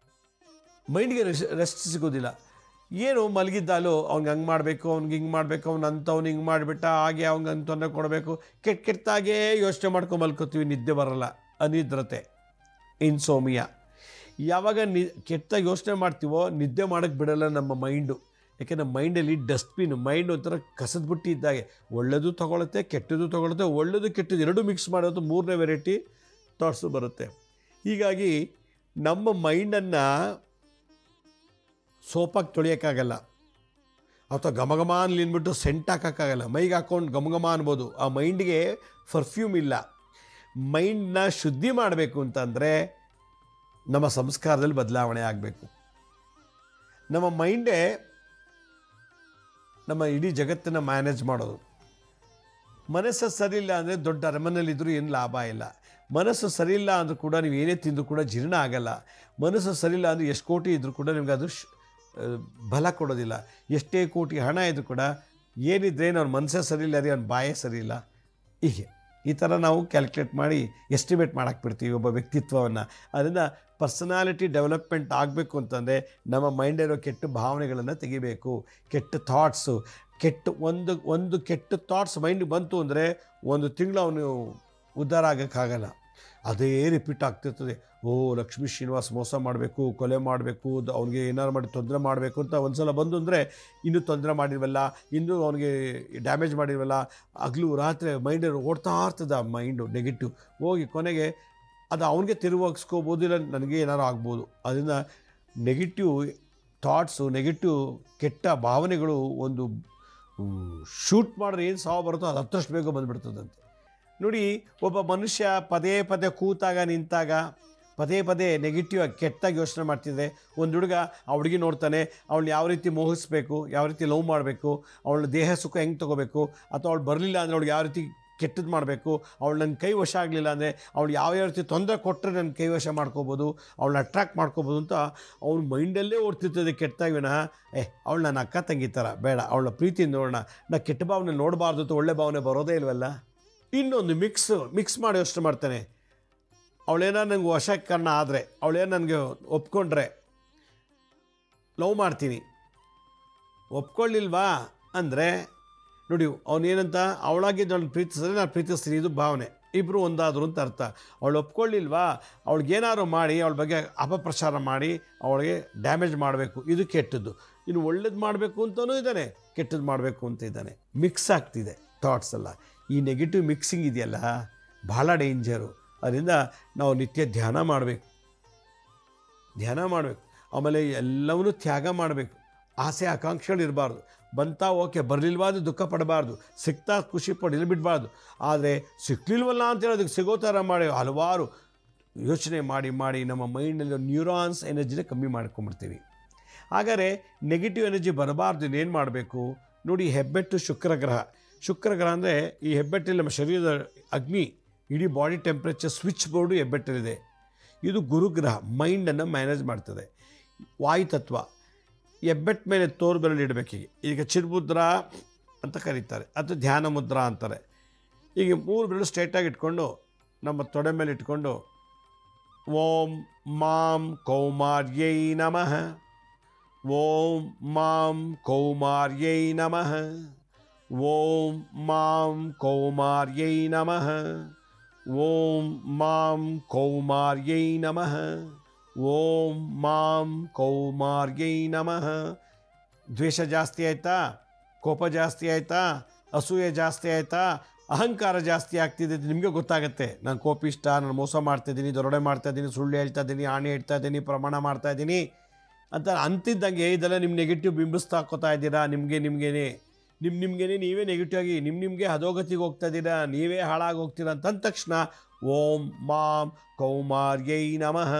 ಮೈಂಡ್ಗೆ ರೆಸ್ಟ್ ಸಿಗೋದಿಲ್ಲ. ಏನು ಮಲಗಿದ್ದಾಲೋ ಅವ್ನಿಗೆ ಹಂಗೆ ಮಾಡಬೇಕು, ಅವ್ನಿಗೆ ಹಿಂಗೆ ಮಾಡಬೇಕು, ಅವ್ನು ಹಿಂಗೆ ಮಾಡಿಬಿಟ್ಟ, ಹಾಗೆ ಅವ್ನಿಗೆ ಅಂತ ತೊಂದರೆ ಕೊಡಬೇಕು, ಕೆಟ್ಟಾಗೇ ಯೋಚನೆ ಮಾಡ್ಕೊಂಡು ಮಲ್ಕೋತೀವಿ, ನಿದ್ದೆ ಬರೋಲ್ಲ, ಅನಿದ್ರತೆ, ಇನ್ಸೋಮಿಯಾ. ಯಾವಾಗ ಕೆಟ್ಟಾಗಿ ಯೋಚನೆ ಮಾಡ್ತೀವೋ ನಿದ್ದೆ ಮಾಡೋಕ್ಕೆ ಬಿಡಲ್ಲ ನಮ್ಮ ಮೈಂಡು. ಯಾಕೆ ನಮ್ಮ ಮೈಂಡಲ್ಲಿ ಡಸ್ಟ್ಬಿನ್, ಮೈಂಡ್ ಒಂಥರ ಕಸದ ಬುಟ್ಟಿ ಇದ್ದಾಗೆ, ಒಳ್ಳೆಯದು ತೊಗೊಳುತ್ತೆ, ಕೆಟ್ಟದ್ದು ತೊಗೊಳುತ್ತೆ, ಒಳ್ಳೆಯದು ಕೆಟ್ಟದ್ದು ಎರಡೂ ಮಿಕ್ಸ್ ಮಾಡೋದು 3ನೇ ವೆರೈಟಿ ಥಾಟ್ಸು ಬರುತ್ತೆ. ಹೀಗಾಗಿ ನಮ್ಮ ಮೈಂಡನ್ನು ಸೋಪಾಗಿ ತೊಳೆಯೋಕ್ಕಾಗಲ್ಲ, ಅಥವಾ ಘಮಘಮ ಅನ್ಲಿಂದ್ಬಿಟ್ಟು ಸೆಂಟ್ ಹಾಕೋಕ್ಕಾಗಲ್ಲ. ಮೈಗೆ ಹಾಕ್ಕೊಂಡು ಘಮಘಮ ಅನ್ಬೋದು, ಆ ಮೈಂಡಿಗೆ ಪರ್ಫ್ಯೂಮ್ ಇಲ್ಲ. ಮೈಂಡನ್ನ ಶುದ್ಧಿ ಮಾಡಬೇಕು ಅಂತಂದರೆ ನಮ್ಮ ಸಂಸ್ಕಾರದಲ್ಲಿ ಬದಲಾವಣೆ ಆಗಬೇಕು. ನಮ್ಮ ಮೈಂಡೇ ನಮ್ಮ ಇಡೀ ಜಗತ್ತನ್ನು ಮ್ಯಾನೇಜ್ ಮಾಡೋದು. ಮನಸ್ಸು ಸರಿಯಿಲ್ಲ ಅಂದರೆ ದೊಡ್ಡ ಅರಮನೆಯಲ್ಲಿದ್ದರೂ ಏನು ಲಾಭ ಇಲ್ಲ. ಮನಸ್ಸು ಸರಿಯಿಲ್ಲ ಅಂದರೂ ಕೂಡ ನೀವು ಏನೇ ತಿಂದರೂ ಕೂಡ ಜೀರ್ಣ ಆಗಲ್ಲ. ಮನಸ್ಸು ಸರಿಯಿಲ್ಲ ಅಂದರೆ ಎಷ್ಟು ಕೋಟಿ ಇದ್ದರೂ ಕೂಡ ನಿಮ್ಗೆ ಅದು ಬಲ ಕೊಡೋದಿಲ್ಲ. ಎಷ್ಟೇ ಕೋಟಿ ಹಣ ಇದ್ದರೂ ಕೂಡ ಏನಿದ್ರೇನು ಅವ್ನ ಮನಸ್ಸೇ ಸರಿಯಿಲ್ಲ ರೀ, ಅವ್ನ ಬಾಯೇ ಸರಿಯಿಲ್ಲ. ಹೀಗೆ ಈ ಥರ ನಾವು ಕ್ಯಾಲ್ಕುಲೇಟ್ ಮಾಡಿ ಎಸ್ಟಿಮೇಟ್ ಮಾಡಕ್ಕೆ ಬಿಡ್ತೀವಿ ಒಬ್ಬ ವ್ಯಕ್ತಿತ್ವವನ್ನು. ಅದರಿಂದ ಪರ್ಸನಾಲಿಟಿ ಡೆವಲಪ್ಮೆಂಟ್ ಆಗಬೇಕು ಅಂತಂದರೆ ನಮ್ಮ ಮೈಂಡಿರೋ ಕೆಟ್ಟ ಭಾವನೆಗಳನ್ನು ತೆಗಿಬೇಕು. ಕೆಟ್ಟ ಥಾಟ್ಸು, ಒಂದು ಕೆಟ್ಟ ಥಾಟ್ಸ್ ಮೈಂಡಿಗೆ ಬಂತು ಅಂದರೆ 1 ತಿಂಗಳು ಅವನು ಉದ್ಧಾರ ಆಗೋಕ್ಕಾಗಲ್ಲ. ಅದೇ ರಿಪೀಟ್ ಆಗ್ತಿರ್ತದೆ. ಓ, ಲಕ್ಷ್ಮೀ ಶ್ರೀನಿವಾಸ್ ಮೋಸ ಮಾಡಬೇಕು, ಕೊಲೆ ಮಾಡಬೇಕು, ಅವ್ನಿಗೆ ಏನಾರು ಮಾಡಿ ತೊಂದರೆ ಮಾಡಬೇಕು ಅಂತ ಒಂದು ಸಲ ಬಂದು ಅಂದರೆ ಇನ್ನೂ ತೊಂದರೆ ಮಾಡಿಲ್ವಲ್ಲ, ಇನ್ನೂ ಅವನಿಗೆ ಡ್ಯಾಮೇಜ್ ಮಾಡಿಲ್ವಲ್ಲ, ಹಗಲು ರಾತ್ರಿ ಮೈಂಡಲ್ಲಿ ಓಡ್ತಾ ಇರ್ತದೆ. ಆ ಮೈಂಡು ನೆಗೆಟಿವ್ ಹೋಗಿ ಕೊನೆಗೆ ಅದು ಅವನಿಗೆ ತಿರುಗಿಸ್ಕೋಬೋದು, ಇಲ್ಲ ನನಗೆ ಏನಾರು ಆಗ್ಬೋದು. ಅದರಿಂದ ನೆಗೆಟಿವ್ ಥಾಟ್ಸು, ನೆಗೆಟಿವ್ ಕೆಟ್ಟ ಭಾವನೆಗಳು ಒಂದು ಶೂಟ್ ಮಾಡಿದ್ರೆ ಏನು ಸಾವು ಬರುತ್ತೋ ಅದು ಹತ್ತಷ್ಟು ಬೇಗ ಬಂದುಬಿಡ್ತದಂತೆ. ನೋಡಿ, ಒಬ್ಬ ಮನುಷ್ಯ ಪದೇ ಪದೇ ಕೂತಾಗ ನಿಂತಾಗ ಪದೇ ಪದೇ ನೆಗೆಟಿವ್ ಆಗಿ ಕೆಟ್ಟಾಗಿ ಯೋಚನೆ ಮಾಡ್ತಿದ್ದೆ, ಒಂದು ಹುಡುಗ ಆ ಹುಡುಗಿ ನೋಡ್ತಾನೆ, ಅವಳು ಯಾವ ರೀತಿ ಮೋಹಿಸಬೇಕು, ಯಾವ ರೀತಿ ಲವ್ ಮಾಡಬೇಕು, ಅವಳ ದೇಹ ಸುಖ ಹೆಂಗೆ ತೊಗೋಬೇಕು, ಅಥವಾ ಅವಳು ಬರಲಿಲ್ಲ ಅಂದರೆ ಅವಳಿಗೆ ಯಾವ ರೀತಿ ಕೆಟ್ಟದ್ದು ಮಾಡಬೇಕು, ಅವಳು ನನ್ನ ಕೈ ವಶ ಆಗಲಿಲ್ಲ ಅಂದರೆ ಅವಳು ಯಾವ ರೀತಿ ತೊಂದರೆ ಕೊಟ್ಟರೆ ನನ್ನ ಕೈ ವಶ ಮಾಡ್ಕೋಬೋದು, ಅವಳನ್ನ ಅಟ್ರಾಕ್ಟ್ ಮಾಡ್ಕೋಬೋದು ಅಂತ ಅವ್ನ ಮೈಂಡಲ್ಲೇ ಓಡ್ತಿರ್ತದೆ ಕೆಟ್ಟಾಗಿ ವಿನಃ ಅವಳು ನನ್ನ ಅಕ್ಕ ತಂಗಿ ಥರ ಬೇಡ, ಅವಳ ಪ್ರೀತಿಯಿಂದ ನೋಡೋಣ, ನಾ ಕೆಟ್ಟ ಭಾವನೆ ನೋಡಬಾರ್ದು ಅಂತ ಒಳ್ಳೆ ಭಾವನೆ ಬರೋದೇ ಇಲ್ವಲ್ಲ. ಇನ್ನೊಂದು ಮಿಕ್ಸ್ ಮಾಡಿ ಯೋಚನೆ ಮಾಡ್ತಾನೆ. ಅವಳೇನಾರು ನನಗೆ ವಶೀಕರಣ ಆದರೆ, ಅವಳೇನು ನನಗೆ ಒಪ್ಕೊಂಡ್ರೆ ಲವ್ ಮಾಡ್ತೀನಿ, ಒಪ್ಕೊಳ್ಳಿಲ್ವಾ ಅಂದರೆ ನೋಡಿ ಅವನೇನಂತ ಅವಳಾಗಿದ್ದು ಅವಳು ಪ್ರೀತಿಸಿದ್ರೆ ನಾನು ಪ್ರೀತಿಸ್ತೀನಿ, ಇದು ಭಾವನೆ, ಇಬ್ಬರು ಒಂದಾದರು ಅಂತ ಅರ್ಥ. ಅವಳು ಒಪ್ಕೊಳ್ಳಿಲ್ವಾ, ಅವಳಿಗೇನಾದ್ರು ಮಾಡಿ ಅವಳ ಬಗ್ಗೆ ಅಪಪ್ರಚಾರ ಮಾಡಿ ಅವಳಿಗೆ ಡ್ಯಾಮೇಜ್ ಮಾಡಬೇಕು, ಇದು ಕೆಟ್ಟದ್ದು. ಇನ್ನು ಒಳ್ಳೇದು ಮಾಡಬೇಕು ಅಂತಲೂ ಇದ್ದಾನೆ, ಕೆಟ್ಟದ್ದು ಮಾಡಬೇಕು ಅಂತ ಇದ್ದಾನೆ. ಮಿಕ್ಸ್ ಆಗ್ತಿದೆ ಥಾಟ್ಸ್ ಎಲ್ಲ. ಈ ನೆಗೆಟಿವ್ ಮಿಕ್ಸಿಂಗ್ ಇದೆಯಲ್ಲ ಭಾಳ ಡೇಂಜರು. ಅದರಿಂದ ನಾವು ನಿತ್ಯ ಧ್ಯಾನ ಮಾಡಬೇಕು. ಆಮೇಲೆ ಎಲ್ಲವನ್ನೂ ತ್ಯಾಗ ಮಾಡಬೇಕು. ಆಸೆ ಆಕಾಂಕ್ಷೆಗಳು ಇರಬಾರ್ದು. ಬಂತಾ ಓಕೆ, ಬರಲಿಲ್ವಾದ ದುಃಖ ಪಡಬಾರ್ದು, ಸಿಗ್ತಾ ಖುಷಿ ಪಡಿಲಿ ಬಿಡಬಾರ್ದು. ಆದರೆ ಸಿಕ್ಕಲಿಲ್ವಲ್ಲ ಅಂತ ಹೇಳೋದಕ್ಕೆ ಸಿಗೋ ಥರ ಮಾಡಿ ಹಲವಾರು ಯೋಚನೆ ಮಾಡಿ ನಮ್ಮ ಮೈಂಡಲ್ಲಿ ನ್ಯೂರಾನ್ಸ್ ಎನರ್ಜಿನ ಕಮ್ಮಿ ಮಾಡ್ಕೊಂಬಿಡ್ತೀವಿ. ಹಾಗಾದರೆ ನೆಗೆಟಿವ್ ಎನರ್ಜಿ ಬರಬಾರ್ದು. ಏನು ಮಾಡಬೇಕು ನೋಡಿ, ಹೆಬ್ಬೆಟ್ಟು ಶುಕ್ರಗ್ರಹ ಅಂದರೆ ಈ ಹೆಬ್ಬೆಟ್ಟಲ್ಲಿ ನಮ್ಮ ಶರೀರದ ಅಗ್ನಿ, ಇಡೀ ಬಾಡಿ ಟೆಂಪ್ರೇಚರ್ ಸ್ವಿಚ್ ಬೋರ್ಡು ಹೆಬ್ಬೆಟ್ಟಲ್ಲಿದೆ. ಇದು ಗುರುಗ್ರಹ, ಮೈಂಡನ್ನು ಮ್ಯಾನೇಜ್ ಮಾಡ್ತದೆ. ವಾಯುತತ್ವ ಹೆಬ್ಬೆಟ್ಟ ಮೇಲೆ ತೋರು ಬೆರಳು ಇಡಬೇಕೀಗ. ಈಗ ಚಿರ್ಮುದ್ರ ಅಂತ ಕರೀತಾರೆ, ಅಥವಾ ಧ್ಯಾನ ಮುದ್ರಾ ಅಂತಾರೆ. ಈಗ 3 ಬೆರಳು ಸ್ಟ್ರೇಟಾಗಿ ಇಟ್ಕೊಂಡು ನಮ್ಮ ತೊಡೆ ಮೇಲೆ ಇಟ್ಕೊಂಡು ಓಂ ಮಾಂ ಕೌಮಾರ್ಯೈ ನಮಃ, ಓಂ ಮಾಂ ಕೌಮಾರ್ಯೈ ನಮಃ, ಓಂ ಮಾಂ ಕೌಮಾರ್ಯೈ ನಮಃ, ಓಂ ಮಾಂ ಕೌಮಾರ್ಯೈ ನಮಃ, ಓಂ ಮಾಂ ಕೌಮಾರ್ಯೈ ನಮಃ. ದ್ವೇಷ ಜಾಸ್ತಿ ಆಯಿತಾ, ಕೋಪ ಜಾಸ್ತಿ ಆಯಿತಾ, ಅಸೂಯೆ ಜಾಸ್ತಿ ಆಯಿತಾ, ಅಹಂಕಾರ ಜಾಸ್ತಿ ಆಗ್ತಿದೆ, ನಿಮಗೆ ಗೊತ್ತಾಗುತ್ತೆ. ನಾನು ಕೋಪಿಷ್ಟ, ನಾನು ಮೋಸ ಮಾಡ್ತಾಯಿದ್ದೀನಿ, ದರೋಡೆ ಮಾಡ್ತಾಯಿದ್ದೀನಿ, ಸುಳ್ಳು ಹೇಳ್ತಾ ಇದ್ದೀನಿ, ಆಣೆ ಇಡ್ತಾ ಇದ್ದೀನಿ, ಪ್ರಮಾಣ ಮಾಡ್ತಾಯಿದ್ದೀನಿ ಅಂತ ಅಂತಿದ್ದಂಗೆ ಇದೆಲ್ಲ ನಿಮ್ಮ ನೆಗೆಟಿವ್ ಬಿಂಬಿಸ್ತಾ ಹಾಕೋತಾ ಇದ್ದೀರಾ. ನಿಮಗೇನೆ ನೀವೇ ನೆಗೆಟಿವ್ ಆಗಿ ನಿಮಗೆ ಅಧೋಗತಿಗೆ ಹೋಗ್ತಾ ಇದ್ದೀರಾ, ನೀವೇ ಹಾಳಾಗಿ ಹೋಗ್ತೀರಾ ಅಂತಂದ ತಕ್ಷಣ ಓಂ ಮಾಂ ಕೌಮಾರ್ಯೈ ನಮಃ,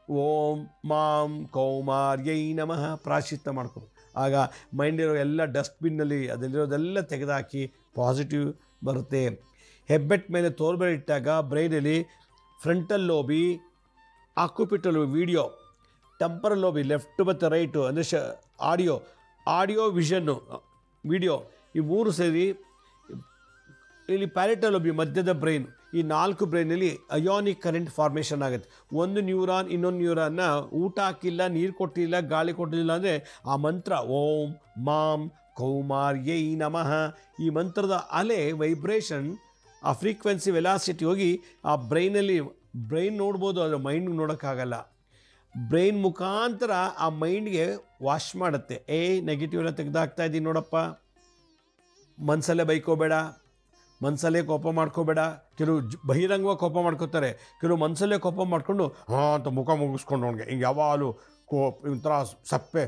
ಓಂ ಮಾಂ ಕೌಮಾರ್ಯೈ ನಮಃ ಪ್ರಾಯಶ್ಚಿತ್ತ ಮಾಡ್ಕೊಂಡು ಆಗ ಮೈಂಡಿರೋ ಎಲ್ಲ ಡಸ್ಟ್ಬಿನ್ನಲ್ಲಿ ಅದರಲ್ಲಿರೋದೆಲ್ಲ ತೆಗೆದುಹಾಕಿ ಪಾಸಿಟಿವ್ ಬರುತ್ತೆ. ಹೆಬ್ಬೆಟ್ ಮೇಲೆ ತೋರ್ಬೆರಳು ಇಟ್ಟಾಗ ಬ್ರೈನಲ್ಲಿ ಫ್ರಂಟಲ್ ಲೋಬಿ, ಆಕ್ಯುಪಿಟಲ್ ವಿಡಿಯೋ, ಟೆಂಪರಲ್ ಲೋಬಿ ಲೆಫ್ಟ್ ಮತ್ತು ರೈಟು ಅಂದರೆ ಆಡಿಯೋ ವಿಷನ್ನು ವಿಡಿಯೋ, ಈ 3 ಸೇರಿ ಇಲ್ಲಿ ಪ್ಯಾರಿಟಲ್ ಲೋಬಿ ಮಧ್ಯದ ಬ್ರೈನ್, ಈ 4 ಬ್ರೈನಲ್ಲಿ ಅಯಾನಿಕ್ ಕರೆಂಟ್ ಫಾರ್ಮೇಷನ್ ಆಗುತ್ತೆ. ಒಂದು ನ್ಯೂರಾನ್ ಇನ್ನೊಂದು ನ್ಯೂರಾನ್ನ ಊಟ ಹಾಕಿಲ್ಲ, ನೀರು ಕೊಟ್ಟಿಲ್ಲ, ಗಾಳಿ ಕೊಟ್ಟಿಲ್ಲ ಅಂದರೆ ಆ ಮಂತ್ರ ಓಂ ಮಾಂ ಕೌಮಾರ್ಯೈ ನಮಃ, ಈ ಮಂತ್ರದ ಅಲೆ ವೈಬ್ರೇಷನ್, ಆ ಫ್ರೀಕ್ವೆನ್ಸಿ ವೆಲಾಸಿಟಿ ಹೋಗಿ ಆ ಬ್ರೈನ್ ನೋಡ್ಬೋದು, ಆದರೆ ಮೈಂಡ್ ನೋಡೋಕ್ಕಾಗಲ್ಲ. ಬ್ರೈನ್ ಮುಖಾಂತರ ಆ ಮೈಂಡ್ಗೆ ವಾಶ್ ಮಾಡುತ್ತೆ. ನೆಗೆಟಿವ್ ಎಲ್ಲ ತೆಗೆದಾಕ್ತಾ ಇದ್ದೀನಿ ನೋಡಪ್ಪ, ಮನಸಲ್ಲೇ ಬೈಕೋಬೇಡ, ಮನಸಲ್ಲೇ ಕೋಪ ಮಾಡ್ಕೋಬೇಡ. ಕೆಲವು ಬಹಿರಂಗವಾಗಿ ಕೋಪ ಮಾಡ್ಕೋತಾರೆ, ಕೆಲವು ಮನಸಲ್ಲೇ ಕೋಪ ಮಾಡಿಕೊಂಡು ಅಂತ ಮುಖ ಮುಗಿಸ್ಕೊಂಡು ಅವ್ನಿಗೆ ಹಿಂಗೆ ಯಾವಾಗಲೂ ಒಂಥರ ಸಪ್ಪೆ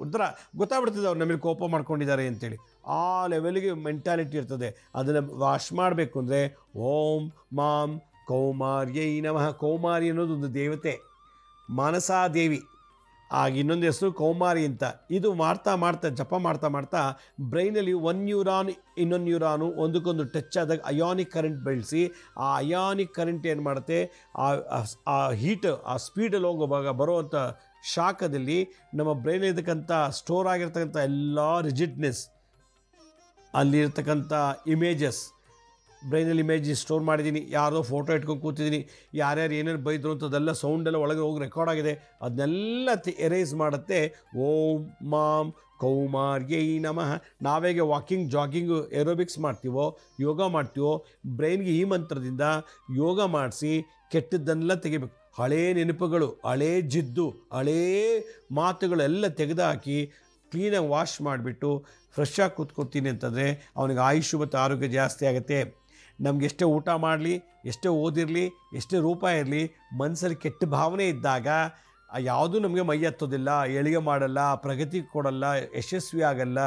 ಒಂಥರ ಗೊತ್ತಾಗ್ಬಿಡ್ತದೆ ಅವ್ರು ನಮಗೆ ಕೋಪ ಮಾಡ್ಕೊಂಡಿದ್ದಾರೆ ಅಂತೇಳಿ. ಆ ಲೆವೆಲ್ಗೆ ಮೆಂಟಾಲಿಟಿ ಇರ್ತದೆ. ಅದನ್ನು ವಾಶ್ ಮಾಡಬೇಕು ಅಂದರೆ ಓಂ ಮಾಂ ಕೌಮಾರ್ಯೈ ನಮಃ. ಕೌಮಾರಿ ಅನ್ನೋದು ಒಂದು ದೇವತೆ, ಮಾನಸಾದೇವಿ, ಆಗ ಇನ್ನೊಂದು ಹೆಸರು ಕೌಮಾರಿ ಅಂತ. ಇದು ಮಾಡ್ತಾ ಜಪ ಮಾಡ್ತಾ ಬ್ರೈನಲ್ಲಿ ಒಂದು ನ್ಯೂರಾನ್ ಇನ್ನೊಂದು ನ್ಯೂರಾನು ಒಂದಕ್ಕೊಂದು ಟಚ್ ಆದಾಗ ಅಯಾನಿಕ್ ಕರೆಂಟ್ ಬೆಳೆಸಿ, ಆ ಅಯಾನಿಕ್ ಕರೆಂಟ್ ಏನು ಮಾಡುತ್ತೆ, ಆ ಹೀಟ್, ಆ ಸ್ಪೀಡಲ್ಲಿ ಹೋಗುವಾಗ ಬರುವಂಥ ಶಾಖದಲ್ಲಿ ನಮ್ಮ ಬ್ರೈನಲ್ಲಿರ್ತಕ್ಕಂಥ ಸ್ಟೋರ್ ಆಗಿರ್ತಕ್ಕಂಥ ಎಲ್ಲ ರಿಜಿಡ್ನೆಸ್, ಅಲ್ಲಿರ್ತಕ್ಕಂಥ ಇಮೇಜಸ್, ಬ್ರೈನಲ್ಲಿ ಇಮೇಜ್ ಸ್ಟೋರ್ ಮಾಡಿದ್ದೀನಿ, ಯಾರೋ ಫೋಟೋ ಇಟ್ಕೊಂಡು ಕೂತಿದ್ದೀನಿ, ಯಾರ್ಯಾರು ಏನೇನು ಬೈದರು ಅಂತದೆಲ್ಲ ಸೌಂಡೆಲ್ಲ ಒಳಗೆ ಹೋಗಿ ರೆಕಾರ್ಡ್ ಆಗಿದೆ, ಅದನ್ನೆಲ್ಲ ಎರೇಸ್ ಮಾಡುತ್ತೆ ಓಂ ಮಾಂ ಕೌಮಾರ್ಯೈ ನಮಃ. ನಾವೇಗೆ ವಾಕಿಂಗ್ ಜಾಗಿಂಗು ಏರೋಬಿಕ್ಸ್ ಮಾಡ್ತೀವೋ, ಯೋಗ ಮಾಡ್ತೀವೋ, ಬ್ರೈನ್ಗೆ ಈ ಮಂತ್ರದಿಂದ ಯೋಗ ಮಾಡಿಸಿ ಕೆಟ್ಟದ್ದನ್ನೆಲ್ಲ ತೆಗಿಬೇಕು. ಹಳೇ ನೆನಪುಗಳು, ಹಳೇ ಜಿದ್ದು, ಹಳೇ ಮಾತುಗಳೆಲ್ಲ ತೆಗೆದುಹಾಕಿ ಕ್ಲೀನಾಗಿ ವಾಶ್ ಮಾಡಿಬಿಟ್ಟು ಫ್ರೆಶ್ ಆಗಿ ಕೂತ್ಕೊತೀನಿ ಅಂತಂದರೆ ಅವನಿಗೆ ಆಯುಷ್ ಮತ್ತು ಆರೋಗ್ಯ ಜಾಸ್ತಿ ಆಗುತ್ತೆ. ನಮ್ಗೆ ಎಷ್ಟೇ ಊಟ ಮಾಡಲಿ, ಎಷ್ಟೇ ಓದಿರಲಿ, ಎಷ್ಟೇ ರೂಪ ಇರಲಿ, ಮನಸ್ಸಲ್ಲಿ ಕೆಟ್ಟ ಭಾವನೆ ಇದ್ದಾಗ ಯಾವುದೂ ನಮಗೆ ಮೈ ಹತ್ತೋದಿಲ್ಲ, ಏಳಿಗೆ ಮಾಡಲ್ಲ, ಪ್ರಗತಿ ಕೊಡಲ್ಲ, ಯಶಸ್ವಿ ಆಗಲ್ಲ.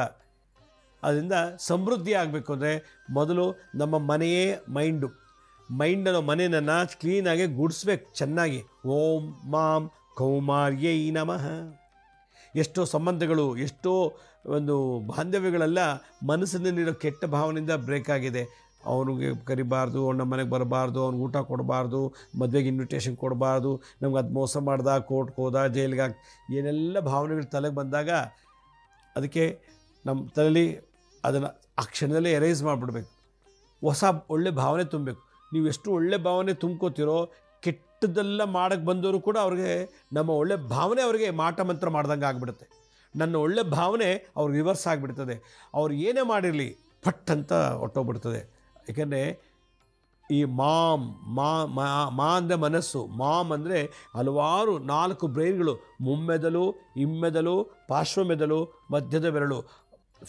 ಅದರಿಂದ ಸಮೃದ್ಧಿ ಆಗಬೇಕು ಅಂದರೆ ಮೊದಲು ನಮ್ಮ ಮನೆಯೇ ಮೈಂಡನ್ನು ಮನೆಯನ್ನು ಕ್ಲೀನಾಗಿ ಗುಡಿಸ್ಬೇಕು ಚೆನ್ನಾಗಿ. ಓಂ ಮಾಂ ಕೌಮಾರ್ಯೈ ನಮಃ. ಎಷ್ಟೋ ಸಂಬಂಧಗಳು, ಎಷ್ಟೋ ಒಂದು ಬಾಂಧವ್ಯಗಳೆಲ್ಲ ಮನಸ್ಸಿನಲ್ಲಿರೋ ಕೆಟ್ಟ ಭಾವನೆಯಿಂದ ಬ್ರೇಕ್ ಆಗಿದೆ. ಅವನಿಗೆ ಕರಿಬಾರ್ದು, ಅವನ ಮನೆಗೆ ಬರಬಾರ್ದು, ಅವ್ನಿಗೆ ಊಟ ಕೊಡಬಾರ್ದು, ಮದುವೆಗೆ ಇನ್ವಿಟೇಷನ್ ಕೊಡಬಾರ್ದು, ನಮ್ಗೆ ಅದು ಮೋಸ ಮಾಡ್ದ, ಕೋರ್ಟ್ಗೆ ಹೋದ, ಜೈಲಿಗೆ ಏನೆಲ್ಲ ಭಾವನೆಗಳು ತಲೆಗೆ ಬಂದಾಗ ಅದಕ್ಕೆ ನಮ್ಮ ತಲೆಯಲ್ಲಿ ಅದನ್ನು ಆ ಕ್ಷಣದಲ್ಲೇ ಎರೇಸ್ ಮಾಡಿಬಿಡ್ಬೇಕು. ಹೊಸ ಒಳ್ಳೆ ಭಾವನೆ ತುಂಬಬೇಕು. ನೀವು ಎಷ್ಟು ಒಳ್ಳೆ ಭಾವನೆ ತುಂಬ್ಕೋತಿರೋ, ಕೆಟ್ಟದ್ದೆಲ್ಲ ಮಾಡೋಕ್ಕೆ ಬಂದವರು ಕೂಡ ಅವ್ರಿಗೆ ನಮ್ಮ ಒಳ್ಳೆ ಭಾವನೆ ಅವ್ರಿಗೆ ಮಾಟ ಮಂತ್ರ ಮಾಡ್ದಂಗೆ ಆಗಿಬಿಡುತ್ತೆ. ನನ್ನ ಒಳ್ಳೆ ಭಾವನೆ ಅವ್ರಿಗೆ ರಿವರ್ಸ್ ಆಗಿಬಿಡ್ತದೆ. ಅವ್ರು ಏನೇ ಮಾಡಿರಲಿ ಪಟ್ ಅಂತ ಹೊಟ್ಟೋಗ್ಬಿಡ್ತದೆ. ಏಕೆಂದರೆ ಈ ಮಾಮ್ ಮಾ ಅಂದರೆ ಮನಸ್ಸು, ಮಾಮ್ ಅಂದರೆ ಹಲವಾರು 4 ಬ್ರೈನ್ಗಳು, ಮುಮ್ಮೆದಲು, ಹಿಮ್ಮೆದಲು, ಪಾರ್ಶ್ವಮೆದಲು, ಮಧ್ಯದ ಬೆರಳು,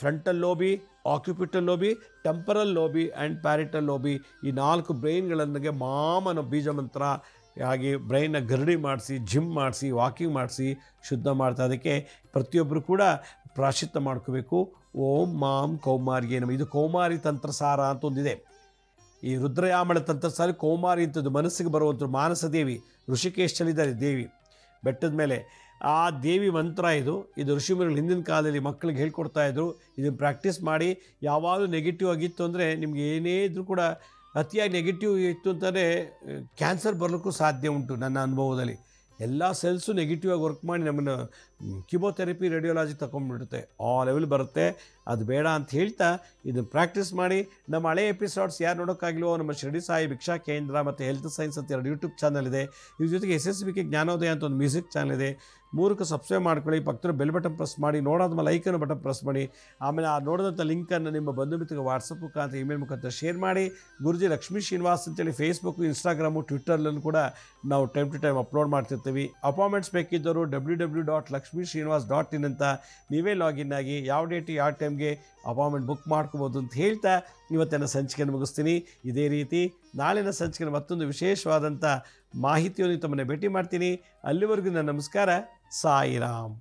frontal Lobi, ಆಕ್ಯುಪಿಟಲ್ Lobi, temporal Lobi and ಪ್ಯಾರಿಟಲ್ ಲೋಬಿ. ಈ 4 ಬ್ರೈನ್ಗಳನ್ನಿಗೆ ಮಾಮನ ಬೀಜ ಮಂತ್ರ ಹಾಗೆ ಬ್ರೈನ್ನ ಗರಡಿ ಮಾಡಿಸಿ, ಜಿಮ್ ಮಾಡಿಸಿ, ವಾಕಿಂಗ್ ಮಾಡಿಸಿ ಶುದ್ಧ ಮಾಡ್ತಾ. ಅದಕ್ಕೆ ಪ್ರತಿಯೊಬ್ಬರು ಕೂಡ ಪ್ರಾಶ್ಚಿತ್ಯ ಮಾಡ್ಕೋಬೇಕು. ಓಂ ಮಾಂ ಕೌಮಾರ್ಯೈ ನಮಃ. ಇದು ಕೌಮಾರಿ ತಂತ್ರಸಾರ ಅಂತ ಒಂದಿದೆ. ಈ ರುದ್ರಯಾಮಳ ತಂತ್ರಸಾರ ಕೌಮಾರಿ ಅಂತದ್ದು ಮನಸ್ಸಿಗೆ ಬರುವಂಥ ಮಾನಸ ದೇವಿ, ಋಷಿಕೇಶಲ್ಲಿದ್ದಾರೆ ದೇವಿ ಬೆಟ್ಟದ ಮೇಲೆ. ಆ ದೇವಿ ಮಂತ್ರ ಇದು ಋಷಿಮುನಿಗಳು ಹಿಂದಿನ ಕಾಲದಲ್ಲಿ ಮಕ್ಕಳಿಗೆ ಹೇಳ್ಕೊಡ್ತಾಯಿದ್ರು. ಇದನ್ನು ಪ್ರಾಕ್ಟೀಸ್ ಮಾಡಿ. ಯಾವಾಗಲೂ ನೆಗೆಟಿವ್ ಆಗಿತ್ತು ಅಂದರೆ ನಿಮ್ಗೆ ಏನೇ ಇದ್ದರೂ ಕೂಡ ಅತಿಯಾಗಿ ನೆಗೆಟಿವ್ ಇತ್ತು ಅಂತಂದರೆ ಕ್ಯಾನ್ಸರ್ ಬರಲಿಕ್ಕೂ ಸಾಧ್ಯ ಉಂಟು. ನನ್ನ ಅನುಭವದಲ್ಲಿ ಎಲ್ಲ ಸೆಲ್ಸು ನೆಗೆಟಿವ್ ಆಗಿ ವರ್ಕ್ ಮಾಡಿ ನಮ್ಮನ್ನು ಕಿಮೋಥೆರಪಿ, ರೇಡಿಯೋಲಾಜಿ ತಗೊಂಡ್ಬಿಡುತ್ತೆ, ಆ ಲೆವೆಲ್ ಬರುತ್ತೆ. ಅದು ಬೇಡ ಅಂತ ಹೇಳ್ತಾ ಇದನ್ನು ಪ್ರಾಕ್ಟೀಸ್ ಮಾಡಿ. ನಮ್ಮ ಹಳೆ ಎಪಿಸೋಡ್ಸ್ ಯಾರು ನೋಡೋಕ್ಕಾಗಿಲ್ವೋ, ನಮ್ಮ ಶಿರಡಿ ಸಾಯಿ ಭಿಕ್ಷಾ ಕೇಂದ್ರ ಮತ್ತು ಹೆಲ್ತ್ ಸೈನ್ಸ್ ಅಂತ 2 ಯೂಟ್ಯೂಬ್ ಚಾನಲ್ ಇದೆ. ಇದ್ರ ಜೊತೆಗೆ SSBK ಜ್ಞಾನೋದಯ ಅಂತ ಒಂದು ಮ್ಯೂಸಿಕ್ ಚಾನಲ್ ಇದೆ. 3ಕ್ಕೆ ಸಬ್ಸ್ಕ್ರೈಬ್ ಮಾಡ್ಕೊಳ್ಳಿ. ಪಕ್ಕದ ಬೆಲ್ ಬಟನ್ ಪ್ರೆಸ್ ಮಾಡಿ. ನೋಡೋದ್ಮೇಲೆ ಲೈಕನ್ನು ಬಟನ್ ಪ್ರೆಸ್ ಮಾಡಿ. ಆಮೇಲೆ ಆ ನೋಡಿದಂಥ ಲಿಂಕನ್ನು ನಿಮ್ಮ ಬಂಧು ಮಿತ್ರರಿಗೆ ವಾಟ್ಸಪ್ ಮುಖಾಂತರ, ಇಮೇಲ್ ಮುಖಾಂತರ ಶೇರ್ ಮಾಡಿ. ಗುರುಜಿ ಲಕ್ಷ್ಮೀ ಶ್ರೀನಿವಾಸ್ ಅಂತೇಳಿ ಫೇಸ್ಬುಕ್ಕು, ಇನ್ಸ್ಟಾಗ್ರಾಮು, ಟ್ವಿಟ್ಟರ್ಲೂ ಕೂಡ ನಾವು ಟೈಮ್ ಟು ಟೈಮ್ ಅಪ್ಲೋಡ್ ಮಾಡ್ತಿರ್ತೀವಿ. ಅಪಾಯಿಂಟ್ಮೆಂಟ್ಸ್ ಬೇಕಿದ್ದವರು www.lakshmisrinivas.in ಅಂತ ನೀವೇ ಲಾಗಿನ್ ಆಗಿ ಯಾವ ಡೇಟ್ ಯಾವ ಟೈಮ್ಗೆ ಅಪಾಯಿಂಟ್ಮೆಂಟ್ ಬುಕ್ ಮಾಡ್ಕೋಬೋದು ಅಂತ ಹೇಳ್ತಾ ಇವತ್ತಿನ ಸಂಚಿಕೆಯನ್ನು ಮುಗಿಸ್ತೀನಿ. ಇದೇ ರೀತಿ ನಾಳಿನ ಸಂಚಿಕೆಯ ಮತ್ತೊಂದು ವಿಶೇಷವಾದಂಥ ಮಾಹಿತಿಯನ್ನು ತಮ್ಮನ್ನು ಭೇಟಿ ಮಾಡ್ತೀನಿ. ಅಲ್ಲಿವರೆಗೂ ನನ್ನ ನಮಸ್ಕಾರ. ಸಾಯಿರಾಮ್.